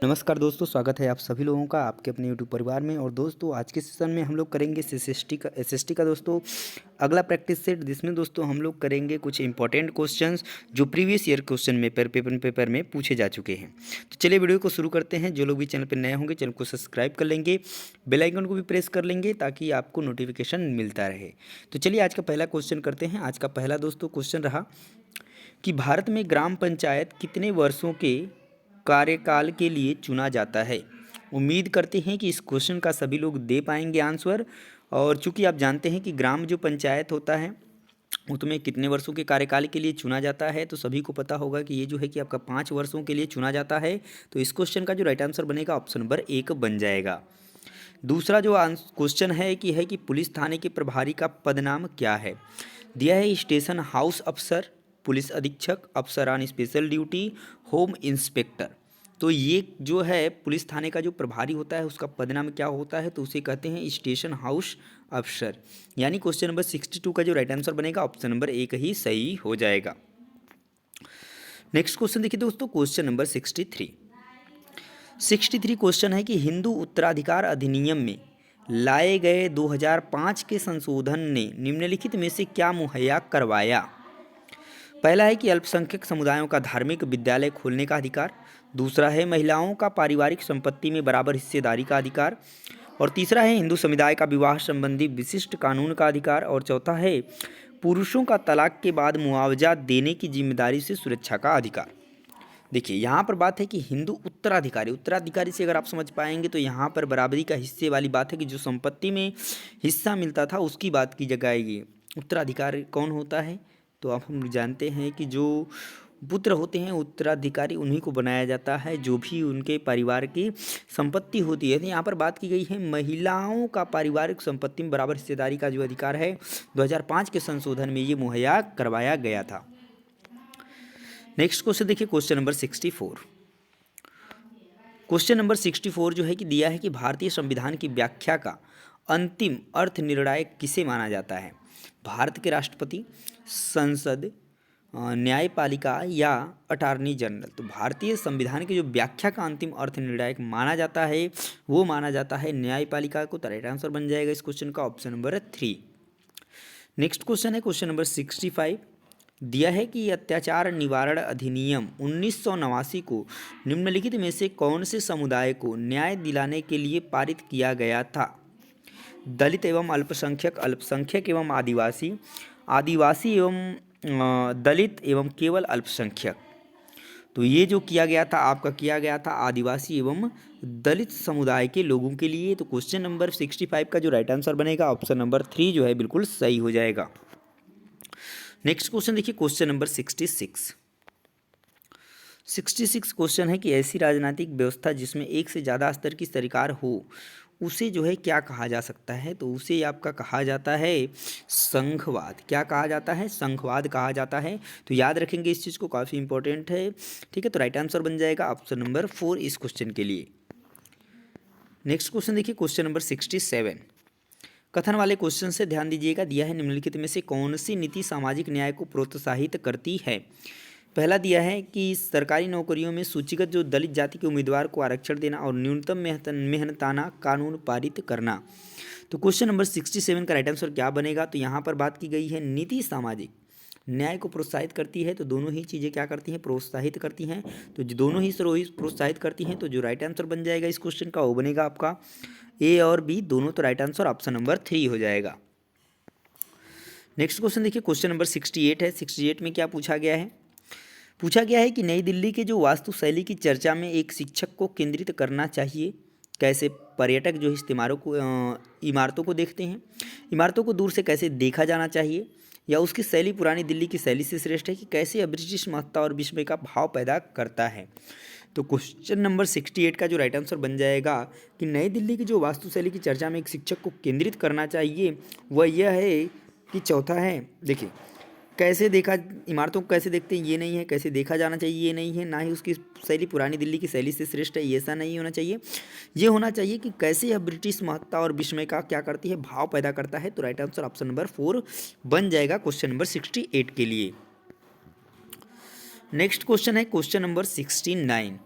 नमस्कार दोस्तों, स्वागत है आप सभी लोगों का आपके अपने यूट्यूब परिवार में। और दोस्तों आज के सेशन में हम लोग करेंगे एसएसटी का दोस्तों अगला प्रैक्टिस सेट, जिसमें दोस्तों हम लोग करेंगे कुछ इंपॉर्टेंट क्वेश्चंस जो प्रीवियस ईयर क्वेश्चन में पेपर में पूछे जा चुके हैं। तो चलिए वीडियो को शुरू करते हैं। जो लोग भी चैनल पर नए होंगे चैनल को सब्सक्राइब कर लेंगे, बेल आइकन को भी प्रेस कर लेंगे ताकि आपको नोटिफिकेशन मिलता रहे। तो चलिए आज का पहला क्वेश्चन करते हैं। आज का पहला दोस्तों क्वेश्चन रहा कि भारत में ग्राम पंचायत कितने वर्षों के कार्यकाल के लिए चुना जाता है। उम्मीद करते हैं कि इस क्वेश्चन का सभी लोग दे पाएंगे आंसर। और चूंकि आप जानते हैं कि ग्राम जो पंचायत होता है उसमें कितने वर्षों के कार्यकाल के लिए चुना जाता है, तो सभी को पता होगा कि ये जो है कि आपका 5 वर्षों के लिए चुना जाता है। तो इस क्वेश्चन का जो राइट आंसर बनेगा ऑप्शन नंबर 1 बन जाएगा। दूसरा जो क्वेश्चन है कि पुलिस थाने के प्रभारी का पद नाम क्या है। दिया है स्टेशन हाउस अफसर, पुलिस अधीक्षक, अफसर on special duty, home inspector. तो ये जो है पुलिस थाने का जो प्रभारी होता है उसका पद नाम क्या होता है, तो उसे कहते हैं स्टेशन हाउस अफसर। यानी क्वेश्चन नंबर 62 का जो राइट आंसर बनेगा ऑप्शन नंबर 1 ही सही हो जाएगा। नेक्स्ट क्वेश्चन देखिए दोस्तों, क्वेश्चन नंबर 63 क्वेश्चन है कि हिंदू उत्तराधिकार अधिनियम में लाए गए 2005 के संशोधन ने निम्नलिखित में से क्या मुहैया करवाया। पहला है कि अल्पसंख्यक समुदायों का धार्मिक विद्यालय खोलने का अधिकार। दूसरा है महिलाओं का पारिवारिक संपत्ति में बराबर हिस्सेदारी का अधिकार। और तीसरा है हिंदू समुदाय का विवाह संबंधी विशिष्ट कानून का अधिकार। और चौथा है पुरुषों का तलाक के बाद मुआवजा देने की जिम्मेदारी से सुरक्षा का अधिकार। देखिए यहाँ पर बात है कि हिंदू उत्तराधिकारी से अगर आप समझ पाएंगे तो यहाँ पर बराबरी का हिस्से वाली बात है कि जो संपत्ति में हिस्सा मिलता था उसकी बात की जगह आएगी। उत्तराधिकारी कौन होता है, तो आप हम जानते हैं कि जो पुत्र होते हैं उत्तराधिकारी उन्हीं को बनाया जाता है, जो भी उनके परिवार की संपत्ति होती है। तो यहाँ पर बात की गई है महिलाओं का पारिवारिक संपत्ति में बराबर हिस्सेदारी का जो अधिकार है 2005 के संशोधन में ये मुहैया करवाया गया था। नेक्स्ट क्वेश्चन देखिए, क्वेश्चन नंबर 64। क्वेश्चन नंबर 64 जो है कि दिया है कि भारतीय संविधान की व्याख्या का अंतिम अर्थ निर्णायक किसे माना जाता है। भारत के राष्ट्रपति, संसद, न्यायपालिका या अटॉर्नी जनरल। तो भारतीय संविधान की जो व्याख्या का अंतिम अर्थ निर्णायक माना जाता है वो माना जाता है न्यायपालिका को। तो राइट आंसर बन जाएगा इस क्वेश्चन का ऑप्शन नंबर 3। नेक्स्ट क्वेश्चन है क्वेश्चन नंबर 65। दिया है कि अत्याचार निवारण अधिनियम 1989 को निम्नलिखित में से कौन से समुदाय को न्याय दिलाने के लिए पारित किया गया था। दलित एवं अल्पसंख्यक, अल्पसंख्यक एवं आदिवासी, आदिवासी एवं दलित एवं केवल अल्पसंख्यक। तो ये जो किया गया था आदिवासी एवं दलित समुदाय के लोगों के लिए। तो क्वेश्चन नंबर 65 का जो राइट आंसर बनेगा ऑप्शन नंबर 3 जो है बिल्कुल सही हो जाएगा। नेक्स्ट क्वेश्चन देखिए, क्वेश्चन नंबर 66 क्वेश्चन है कि ऐसी राजनीतिक व्यवस्था जिसमें एक से ज़्यादा स्तर की सरकार हो उसे जो है क्या कहा जा सकता है। तो उसे आपका कहा जाता है संघवाद। क्या कहा जाता है, संघवाद कहा जाता है। तो याद रखेंगे इस चीज़ को, काफ़ी इंपॉर्टेंट है। ठीक है, तो राइट आंसर बन जाएगा ऑप्शन नंबर 4 इस क्वेश्चन के लिए। नेक्स्ट क्वेश्चन देखिए, क्वेश्चन नंबर 67। कथन वाले क्वेश्चन से ध्यान दीजिएगा। दिया है निम्नलिखित में से कौन सी नीति सामाजिक न्याय को प्रोत्साहित करती है। पहला दिया है कि सरकारी नौकरियों में सूचीगत जो दलित जाति के उम्मीदवार को आरक्षण देना और न्यूनतम मेहनताना कानून पारित करना। तो क्वेश्चन नंबर 67 का राइट आंसर क्या बनेगा। तो यहाँ पर बात की गई है नीति सामाजिक न्याय को प्रोत्साहित करती है। तो दोनों ही चीज़ें क्या करती हैं, प्रोत्साहित करती हैं। तो जो दोनों ही प्रोत्साहित करती हैं, तो जो राइट आंसर बन जाएगा इस क्वेश्चन का वो बनेगा आपका ए और बी दोनों। तो राइट आंसर ऑप्शन नंबर 3 हो जाएगा। नेक्स्ट क्वेश्चन देखिए, क्वेश्चन नंबर 68 है। 68 में क्या पूछा गया है कि नई दिल्ली के जो वास्तुशैली की चर्चा में एक शिक्षक को केंद्रित करना चाहिए। कैसे पर्यटक जो इमारतों को देखते हैं, इमारतों को दूर से कैसे देखा जाना चाहिए, या उसकी शैली पुरानी दिल्ली की शैली से श्रेष्ठ है, कि कैसे यह ब्रिटिश महत्ता और विस्मय का भाव पैदा करता है। तो क्वेश्चन नंबर 68 का जो राइट आंसर बन जाएगा कि नई दिल्ली की जो वास्तुशैली की चर्चा में एक शिक्षक को केंद्रित करना चाहिए वह यह है कि चौथा है। देखिए कैसे देखा, इमारतों को कैसे देखते हैं ये नहीं है, कैसे देखा जाना चाहिए ये नहीं है, ना ही उसकी शैली पुरानी दिल्ली की शैली से श्रेष्ठ है, ये ऐसा नहीं होना चाहिए। ये होना चाहिए कि कैसे यह ब्रिटिश महत्ता और विस्मय का क्या करती है, भाव पैदा करता है। तो राइट आंसर ऑप्शन नंबर 4 बन जाएगा क्वेश्चन नंबर 68 के लिए। नेक्स्ट क्वेश्चन है क्वेश्चन नंबर 69।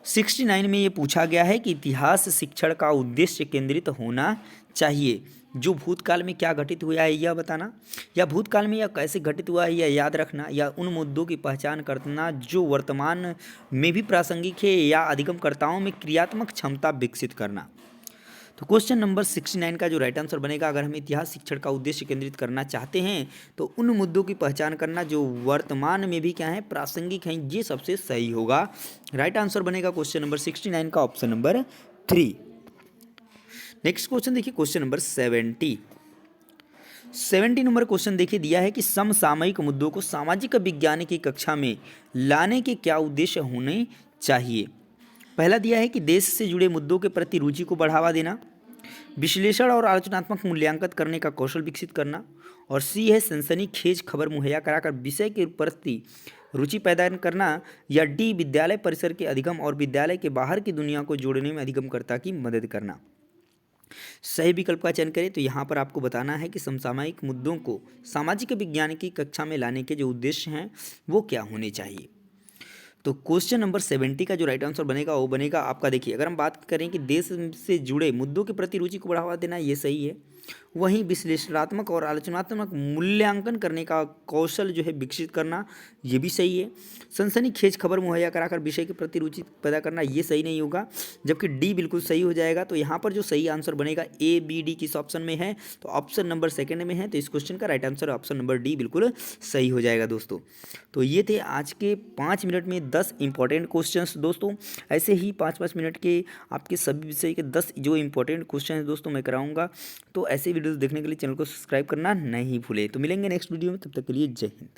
69 में ये पूछा गया है कि इतिहास शिक्षण का उद्देश्य केंद्रित होना चाहिए। जो भूतकाल में क्या घटित हुआ है यह बताना, या भूतकाल में यह कैसे घटित हुआ है यह याद रखना, या उन मुद्दों की पहचान करना जो वर्तमान में भी प्रासंगिक है, या अधिगमकर्ताओं में क्रियात्मक क्षमता विकसित करना। तो क्वेश्चन नंबर 69 का जो राइट आंसर बनेगा, अगर हम इतिहास शिक्षण का उद्देश्य केंद्रित करना चाहते हैं तो उन मुद्दों की पहचान करना जो वर्तमान में भी क्या है, प्रासंगिक हैं, ये सबसे सही होगा। राइट आंसर बनेगा क्वेश्चन नंबर 69 का ऑप्शन नंबर 3। नेक्स्ट क्वेश्चन देखिए, क्वेश्चन नंबर 70 नंबर क्वेश्चन देखिए, दिया है कि समसामयिक मुद्दों को सामाजिक विज्ञान की कक्षा में लाने के क्या उद्देश्य होने चाहिए। पहला दिया है कि देश से जुड़े मुद्दों के प्रति रुचि को बढ़ावा देना, विश्लेषण और आलोचनात्मक मूल्यांकन करने का कौशल विकसित करना, और सी है सनसनीखेज खबर मुहैया कराकर विषय के प्रति रुचि पैदा करना, या डी विद्यालय परिसर के अधिगम और विद्यालय के बाहर की दुनिया को जोड़ने में अधिगमकर्ता की मदद करना। सही विकल्प का चयन करें तो यहाँ पर आपको बताना है कि समसामयिक मुद्दों को सामाजिक विज्ञान की कक्षा में लाने के जो उद्देश्य हैं वो क्या होने चाहिए। तो क्वेश्चन नंबर 70 का जो राइट आंसर बनेगा वो बनेगा आपका, देखिए अगर हम बात करें कि देश से जुड़े मुद्दों के प्रति रुचि को बढ़ावा देना, ये सही है। वहीं विश्लेषणात्मक और आलोचनात्मक मूल्यांकन करने का कौशल जो है विकसित करना, ये भी सही है। सनसनीखेज खबर मुहैया कराकर विषय के प्रति रुचि पैदा करना, ये सही नहीं होगा, जबकि डी बिल्कुल सही हो जाएगा। तो यहाँ पर जो सही आंसर बनेगा ए बी डी किस ऑप्शन में है, तो ऑप्शन नंबर सेकंड में है। तो इस क्वेश्चन का right answer option number D बिल्कुल सही हो जाएगा दोस्तों। तो ये थे आज के 5 मिनट में 10 इंपॉर्टेंट क्वेश्चंस दोस्तों। ऐसे ही 5-5 मिनट के आपके सभी विषय के 10 जो इंपॉर्टेंट क्वेश्चन है दोस्तों मैं कराऊंगा। तो ऐसे वीडियोस देखने के लिए चैनल को सब्सक्राइब करना नहीं भूलें। तो मिलेंगे नेक्स्ट वीडियो में, तब तक के लिए जय हिंद।